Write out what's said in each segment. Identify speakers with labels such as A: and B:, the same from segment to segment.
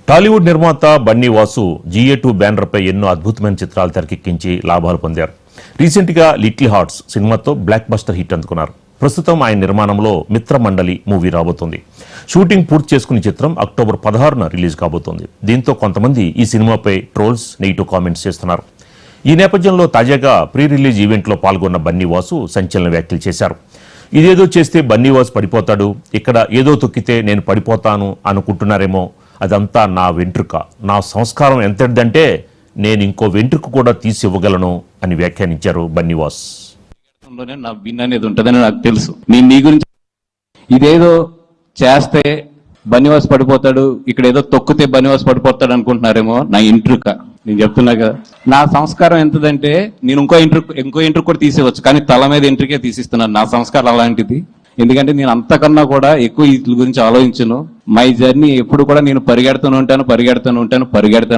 A: టాలీవుడ్ నిర్మాత బన్నీ వాసు GA2 బ్యానర్పై ఎన్నో అద్భుతమైన చిత్రాలు తెరకెక్కించి లాభాలు పొందారు. రీసెంట్గా లిటిల్ హార్ట్స్ సినిమాతో బ్లాక్ బస్టర్ హిట్ అందుకున్నారు. ప్రస్తుతం ఆయన నిర్మాణంలో మిత్రమండలి మూవీ రాబోతోంది. షూటింగ్ పూర్తి చేసుకున్న చిత్రం అక్టోబర్ 16న రిలీజ్ కాబోతోంది. దీంతో కొంతమంది ఈ సినిమాపై ట్రోల్స్, నెగిటివ్ కామెంట్స్ చేస్తున్నారు. ఈ నేపథ్యంలో తాజాగా ప్రీ రిలీజ్ ఈవెంట్లో పాల్గొన్న బన్నీ వాసు సంచలన వ్యాఖ్యలు చేశారు. ఇదేదో చేస్తే బన్నీ వాసు పడిపోతాడు, ఇక్కడ ఏదో తొక్కితే నేను పడిపోతాను అనుకుంటున్నారేమో, అదంతా నా వెంట్రుక, నా సంస్కారం ఎంతటిదంటే నేను ఇంకో వెంట్రుక కూడా తీసి ఇవ్వగలను అని వ్యాఖ్యానించారు బన్నీవాస్.
B: నా విన్ అనేది ఉంటుందని నాకు తెలుసు. నేను నీ గురించి ఇదేదో చేస్తే బన్నీవాస్ పడిపోతాడు, ఇక్కడ ఏదో తొక్కితే బన్నీవాస్ పడిపోతాడు అనుకుంటున్నారేమో, నా ఇంట్రుక. నేను చెప్తున్నా కదా, నా సంస్కారం ఎంతదంటే నేను ఇంకో ఇంట్రుక కూడా తీసేవచ్చు, కానీ తల మీద ఇంట్రుకే తీసిస్తున్నాను. నా సంస్కారం అలాంటిది. ఎందుకంటే నేను అంతకన్నా కూడా ఎక్కువ వీటి గురించి ఆలోచించను. మై జర్నీ ఎప్పుడు కూడా నేను పరిగెడుతూనే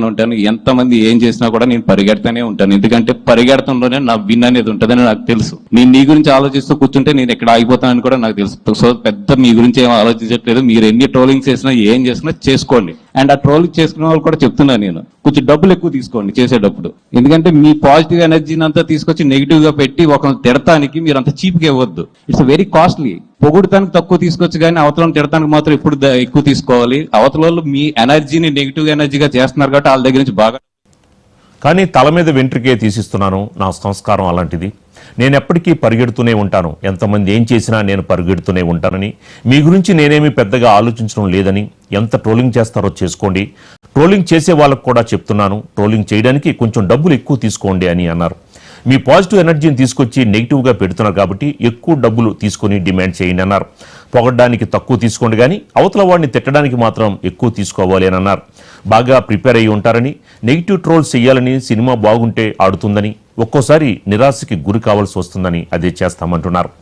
B: ఉంటాను. ఎంతమంది ఏం చేసినా కూడా నేను పరిగెడుతూనే ఉంటాను. ఎందుకంటే పరిగెడతంలోనే నా విన్ అనేది ఉంటుందని నాకు తెలుసు. నేను నీ గురించి ఆలోచిస్తూ కూర్చుంటే నేను ఎక్కడ ఆగిపోతానని కూడా నాకు తెలుసు. సో పెద్ద మీ గురించి ఏం ఆలోచించట్లేదు. మీరు ఎన్ని ట్రోలింగ్ చేసినా ఏం చేసినా చేసుకోండి. అండ్ ఆ ట్రోలింగ్ చేసుకునే వాళ్ళు కూడా చెప్తున్నాను, నేను కొంచెం డబ్బులు ఎక్కువ తీసుకోండి చేసేటప్పుడు. ఎందుకంటే మీ పాజిటివ్ ఎనర్జీని అంతా తీసుకొచ్చి నెగిటివ్ గా పెట్టి ఒకరిని తిడతానికి మీరు అంత చీప్గా ఇవ్వద్దు. It's very costly. పొగుడుతానికి తక్కువ తీసుకొచ్చి కానీ అవతలను తిడతానికి మాత్రం ఎప్పుడు ఎక్కువ తీసుకోవాలి. అవతల వాళ్ళు మీ ఎనర్జీని నెగిటివ్ ఎనర్జీగా చేస్తున్నారు కాబట్టి వాళ్ళ దగ్గర నుంచి బాగా.
A: కానీ తల మీద వెంట్రుకే తీసిస్తున్నాను, నా సంస్కారం అలాంటిది. నేను ఎప్పటికీ పరిగెడుతూనే ఉంటాను, ఎంతమంది ఏం చేసినా నేను పరిగెడుతూనే ఉంటానని, మీ గురించి నేనేమి పెద్దగా ఆలోచించడం లేదని, ఎంత ట్రోలింగ్ చేస్తారో చేసుకోండి. ట్రోలింగ్ చేసే వాళ్ళకు కూడా చెప్తున్నాను, ట్రోలింగ్ చేయడానికి కొంచెం డబ్బులు ఎక్కువ తీసుకోండి అని అన్నారు. మీ పాజిటివ్ ఎనర్జీని తీసుకొచ్చి నెగిటివ్గా పెడుతున్నారు కాబట్టి ఎక్కువ డబ్బులు తీసుకొని డిమాండ్ చేయండి అన్నారు. పొగడ్డానికి తక్కువ తీసుకోండి, కానీ అవతల వాడిని తిట్టడానికి మాత్రం ఎక్కువ తీసుకోవాలి అని అన్నారు. బాగా ప్రిపేర్ అయ్యి ఉంటారని, నెగిటివ్ ట్రోల్స్ చేయాలని, సినిమా బాగుంటే ఆడుతుందని, ఒక్కోసారి నిరాశకి గురి కావాల్సి వస్తుందని అదే చేస్తామంటున్నారు.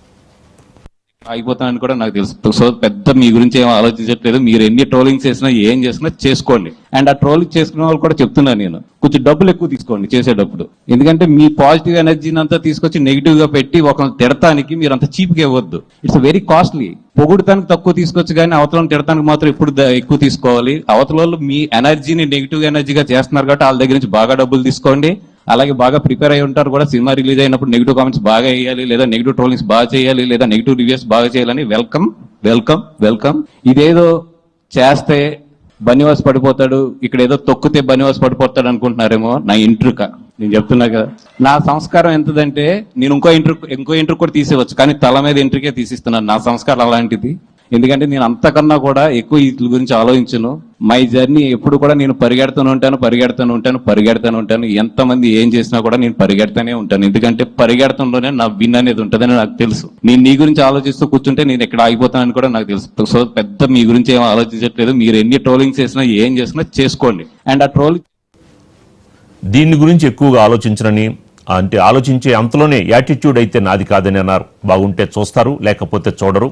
B: అయిపోతానని కూడా నాకు తెలుసు. సో పెద్ద మీ గురించి ఏం ఆలోచించట్లేదు. మీరు ఎన్ని ట్రోలింగ్ చేసినా ఏం చేసినా చేసుకోండి. అండ్ ఆ ట్రోలింగ్ చేసుకునే వాళ్ళు కూడా చెప్తున్నాను, నేను కొంచెం డబ్బులు ఎక్కువ తీసుకోండి చేసేటప్పుడు. ఎందుకంటే మీ పాజిటివ్ ఎనర్జీని అంతా తీసుకొచ్చి నెగిటివ్ గా పెట్టి ఒకరిని తిడతానికి మీరు అంత చీప్గా ఇవ్వద్దు. It's very costly. పొగుడుతానికి తక్కువ తీసుకొచ్చి కానీ అవతలను తిడతానికి మాత్రం ఎప్పుడు ఎక్కువ తీసుకోవాలి. అవతల వాళ్ళు మీ ఎనర్జీని నెగిటివ్ ఎనర్జీగా చేస్తున్నారు కాబట్టి వాళ్ళ దగ్గర నుంచి బాగా డబ్బులు తీసుకోండి. అలాగే బాగా ప్రిపేర్ అయి ఉంటారు కూడా. సినిమా రిలీజ్ అయినప్పుడు నెగిటివ్ కామెంట్స్ బాగా వేయాలి, లేదా నెగిటివ్ ట్రోలింగ్స్ బాగా చేయాలి, లేదా నెగిటివ్ రివ్యూస్ బాగా చేయాలని వెల్కమ్. ఇదేదో చేస్తే బన్నీవాస్ పడిపోతాడు, ఇక్కడ ఏదో తొక్కితే బన్నీవాస్ పడిపోతాడు అనుకుంటున్నారేమో, నా ఇంట్రుక. నేను చెప్తున్నా కదా, నా సంస్కారం ఎంతదంటే నేను ఇంకో ఇంట్రుక కూడా తీసేవచ్చు, కానీ తల మీద ఇంట్రుకే తీసిస్తున్నాను. నా సంస్కారం అలాంటిది. ఎందుకంటే నేను అంతకన్నా కూడా ఎక్కువ వీటి గురించి ఆలోచించను. మై జర్నీ ఎప్పుడు కూడా నేను పరిగెడుతూనే ఉంటాను. ఎంతమంది ఏం చేసినా కూడా నేను పరిగెడుతూనే ఉంటాను. ఎందుకంటే పరిగెడతంలోనే నా విన్ అనేది ఉంటుందని నాకు తెలుసు. నేను నీ గురించి ఆలోచిస్తూ కూర్చుంటే నేను ఎక్కడ ఆగిపోతానని కూడా నాకు తెలుసు. సో పెద్ద మీ గురించి ఏం ఆలోచించట్లేదు. మీరు ఎన్ని ట్రోలింగ్ చేసినా ఏం చేసినా చేసుకోండి. అండ్ ఆ ట్రోలింగ్
A: దీని గురించి ఎక్కువగా ఆలోచించనని, అంటే ఆలోచించే అంతలోనే యాటిట్యూడ్ అయితే నాది కాదని అన్నారు. బాగుంటే చూస్తారు, లేకపోతే చూడరు.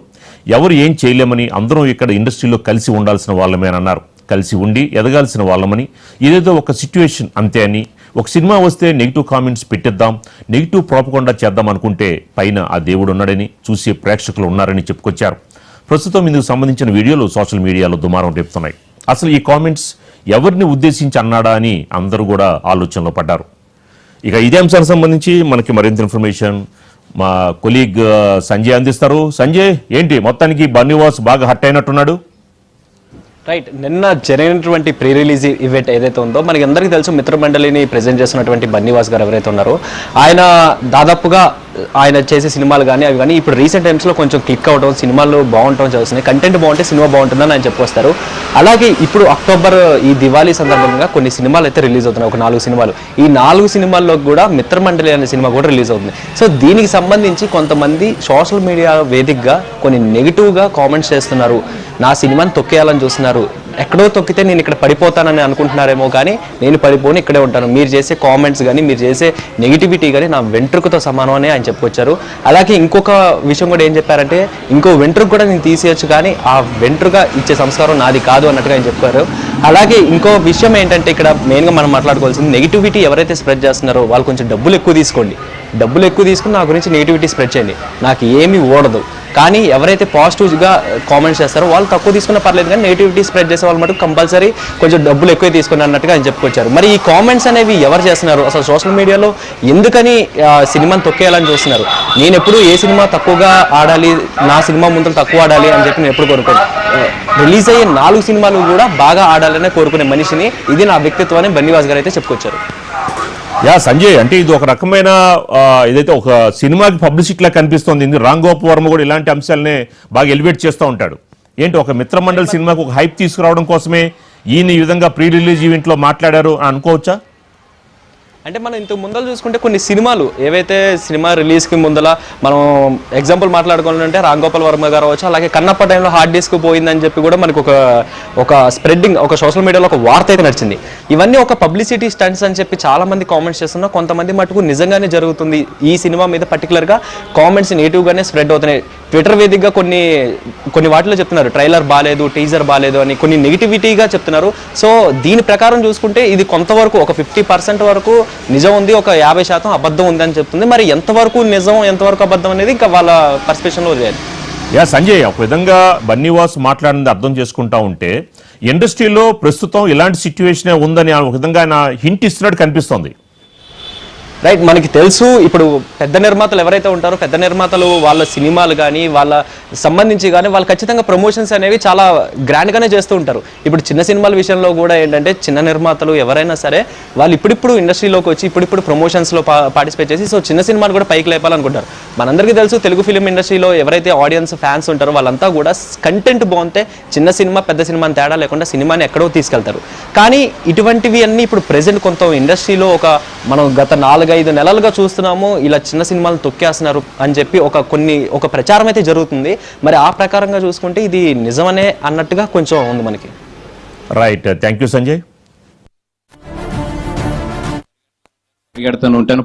A: ఎవరు ఏం చేయలేమని, అందరం ఇక్కడ ఇండస్ట్రీలో కలిసి ఉండాల్సిన వాళ్ళమేనన్నారు. కలిసి ఉండి ఎదగాల్సిన వాళ్ళమని, ఇదేదో ఒక సిచ్యువేషన్ అంతే అని, ఒక సినిమా వస్తే నెగిటివ్ కామెంట్స్ పెట్టిద్దాం, నెగిటివ్ ప్రాపగండా చేద్దాం అనుకుంటే పైన ఆ దేవుడు ఉన్నాడని, చూసే ప్రేక్షకులు ఉన్నారని చెప్పుకొచ్చారు. ప్రస్తుతం ఇందుకు సంబంధించిన వీడియోలు సోషల్ మీడియాలో దుమారం రేపుతున్నాయి. అసలు ఈ కామెంట్స్ ఎవరిని ఉద్దేశించి అన్నాడా అని అందరూ కూడా ఆలోచనలో పడ్డారు. ఇక ఇదే అంశానికి సంబంధించి మనకి మరింత ఇన్ఫర్మేషన్ మా కొలీగ్ సంజయ్ అందిస్తారు. సంజయ్, ఏంటి మొత్తానికి బన్నీవాస్ బాగా హట్ అయినట్టున్నాడు?
C: రైట్, నిన్న జరిగినటువంటి ప్రీ రిలీజ్ ఈవెంట్ ఏదైతే ఉందో మనకి అందరికీ తెలుసు. మిత్రమండలిని ప్రజెంట్ చేస్తున్నటువంటి బన్నీవాస్ గారు ఎవరైతే ఉన్నారో, ఆయన దాదాపుగా ఆయన చేసే సినిమాలు కానీ అవి కానీ ఇప్పుడు రీసెంట్ టైమ్స్లో కొంచెం క్లిక్ అవడం, సినిమాలు బాగుంటాం చదువుతున్నాయి, కంటెంట్ బాగుంటే సినిమా బాగుంటుందని ఆయన చెప్పుకొస్తారు. అలాగే ఇప్పుడు అక్టోబర్ ఈ దివాళీ సందర్భంగా కొన్ని సినిమాలు అయితే రిలీజ్ అవుతున్నాయి, ఒక 4 సినిమాలు. ఈ 4 సినిమాల్లో కూడా మిత్రమండలి అనే సినిమా కూడా రిలీజ్ అవుతుంది. సో దీనికి సంబంధించి కొంతమంది సోషల్ మీడియా వేదికగా కొన్ని నెగిటివ్గా కామెంట్స్ చేస్తున్నారు. నా సినిమాని తొక్కేయాలని చూస్తున్నారు, ఎక్కడో తొక్కితే నేను ఇక్కడ పడిపోతానని అనుకుంటున్నారేమో, కానీ నేను పడిపోని ఇక్కడే ఉంటాను. మీరు చేసే కామెంట్స్ కానీ, మీరు చేసే నెగిటివిటీ కానీ నా వెంట్రుకతో సమానం అని ఆయన చెప్పుకొచ్చారు. అలాగే ఇంకొక విషయం కూడా ఏం చెప్పారంటే, ఇంకో వెంట్రుక కూడా నేను తీసేయచ్చు, కానీ ఆ వెంట్రుక ఇచ్చే సంస్కారం నాది కాదు అన్నట్టుగా ఆయన చెప్పారు. అలాగే ఇంకో విషయం ఏంటంటే, ఇక్కడ మెయిన్గా మనం మాట్లాడుకోవాల్సింది, నెగిటివిటీ ఎవరైతే స్ప్రెడ్ చేస్తున్నారో వాళ్ళు కొంచెం డబ్బులు ఎక్కువ తీసుకోండి. డబ్బులు ఎక్కువ తీసుకుని నా గురించి నెగిటివిటీ స్ప్రెడ్ చేయండి, నాకు ఏమీ ఓడదు. కానీ ఎవరైతే పాజిటివ్గా కామెంట్స్ చేస్తారో వాళ్ళు తక్కువ తీసుకున్నా పర్లేదు, కానీ నెగిటివిటీ స్ప్రెడ్ చేసే వాళ్ళు మటుకు కంపల్సరీ కొంచెం డబ్బులు ఎక్కువ తీసుకుని అన్నట్టుగా ఆయన చెప్పుకొచ్చారు. మరి ఈ కామెంట్స్ అనేవి ఎవరు చేస్తున్నారు, అసలు సోషల్ మీడియాలో ఎందుకని సినిమాని తొక్కేయాలని చూస్తున్నారు? నేను ఎప్పుడు ఏ సినిమా తక్కువగా ఆడాలి, నా సినిమా ముందు తక్కువ ఆడాలి అని చెప్పి నేను ఎప్పుడు కోరుకోను. రిలీజ్ అయ్యే 4 సినిమాలు కూడా బాగా ఆడాలనే కోరుకునే మనిషిని, ఇది నా వ్యక్తిత్వాన్ని బన్నీవాస్ గారు అయితే చెప్పుకొచ్చారు.
A: సంజయ్, అంటే ఇది ఒక రకమైన ఏదైతే ఒక సినిమాకి పబ్లిసిటీలా కనిపిస్తోంది. ఇందుకు రామ్ గోపాల్ వర్మ కూడా ఇలాంటి అంశాలనే బాగా ఎలివేట్ చేస్తూ ఉంటాడు. ఏంటి, ఒక మిత్రమండలి సినిమాకు ఒక హైప్ తీసుకురావడం కోసమే ఈయన ఈ విధంగా ప్రీ రిలీజ్ ఈవెంట్లో మాట్లాడారు అని అనుకోవచ్చా?
C: అంటే మనం ఇంతకు ముందర చూసుకుంటే కొన్ని సినిమాలు ఏవైతే సినిమా రిలీజ్కి ముందల మనం ఎగ్జాంపుల్ మాట్లాడుకోవాలంటే రామ్ గోపాల్ వర్మ గారు అవచ్చు, అలాగే కన్నప్ప టైంలో హార్డ్ డిస్క్ పోయిందని చెప్పి కూడా మనకు ఒక స్ప్రెడ్డింగ్, ఒక సోషల్ మీడియాలో ఒక వార్త అయితే నడిచింది. ఇవన్నీ ఒక పబ్లిసిటీ స్టంట్స్ అని చెప్పి చాలా మంది కామెంట్స్ చేస్తున్నారు. కొంతమంది మటుకు నిజంగానే జరుగుతుంది. ఈ సినిమా మీద పర్టికులర్గా కామెంట్స్ నెగిటివ్గానే స్ప్రెడ్ అవుతున్నాయి. ట్విట్టర్ వేదికగా కొన్ని వాటిలో చెప్తున్నారు ట్రైలర్ బాగాలేదు, టీజర్ బాగాలేదు అని కొన్ని నెగిటివిటీగా చెప్తున్నారు. సో దీని ప్రకారం చూసుకుంటే ఇది కొంతవరకు ఒక 50% వరకు నిజం ఉంది, ఒక 50% అబద్ధం ఉంది అని చెప్తుంది. మరి ఎంతవరకు నిజం ఎంతవరకు అబద్ధం అనేది ఇంకా వాళ్ళ పర్స్పెక్షన్లో వదిలేదు.
A: సంజయ్, ఒక విధంగా బన్నీవాస్ మాట్లాడింది అర్థం చేసుకుంటా ఉంటే ఇండస్ట్రీలో ప్రస్తుతం ఇలాంటి సిచ్యువేషన్ ఉందని ఒక విధంగా ఆయన హింట్ ఇస్తున్నట్టు కనిపిస్తోంది.
C: రైట్, మనకి తెలుసు ఇప్పుడు పెద్ద నిర్మాతలు ఎవరైతే ఉంటారో, పెద్ద నిర్మాతలు వాళ్ళ సినిమాలు కానీ వాళ్ళ సంబంధించి కానీ వాళ్ళు ఖచ్చితంగా ప్రమోషన్స్ అనేవి చాలా గ్రాండ్గానే చేస్తూ ఉంటారు. ఇప్పుడు చిన్న సినిమాల విషయంలో కూడా ఏంటంటే చిన్న నిర్మాతలు ఎవరైనా సరే వాళ్ళు ఇప్పుడిప్పుడు ఇండస్ట్రీలోకి వచ్చి ఇప్పుడిప్పుడు ప్రమోషన్స్లో పార్టిసిపేట్ చేసి సో చిన్న సినిమాలు కూడా పైకి లేపాలనుకుంటారు. మనందరికీ తెలుసు తెలుగు ఫిలిం ఇండస్ట్రీలో ఎవరైతే ఆడియన్స్ ఫ్యాన్స్ ఉంటారో వాళ్ళంతా కూడా కంటెంట్ బాగుంటే చిన్న సినిమా పెద్ద సినిమా అని తేడా లేకుండా సినిమాని ఎక్కడో తీసుకెళ్తారు. కానీ ఇటువంటివి అన్నీ ఇప్పుడు ప్రెజెంట్ కొంత ఇండస్ట్రీలో మనం గత 4-5 నెలలుగా చూస్తున్నాము, ఇలా చిన్న సినిమాలు తొక్కేస్తున్నారు అని చెప్పి ఒక ప్రచారం అయితే జరుగుతుంది. మరి ఆ ప్రకారంగా చూసుకుంటే ఇది నిజమనే అన్నట్టుగా కొంచెం ఉంది మనకి.
A: Right, thank you Sanjay.
B: పరిగెడతాను ఉంటాను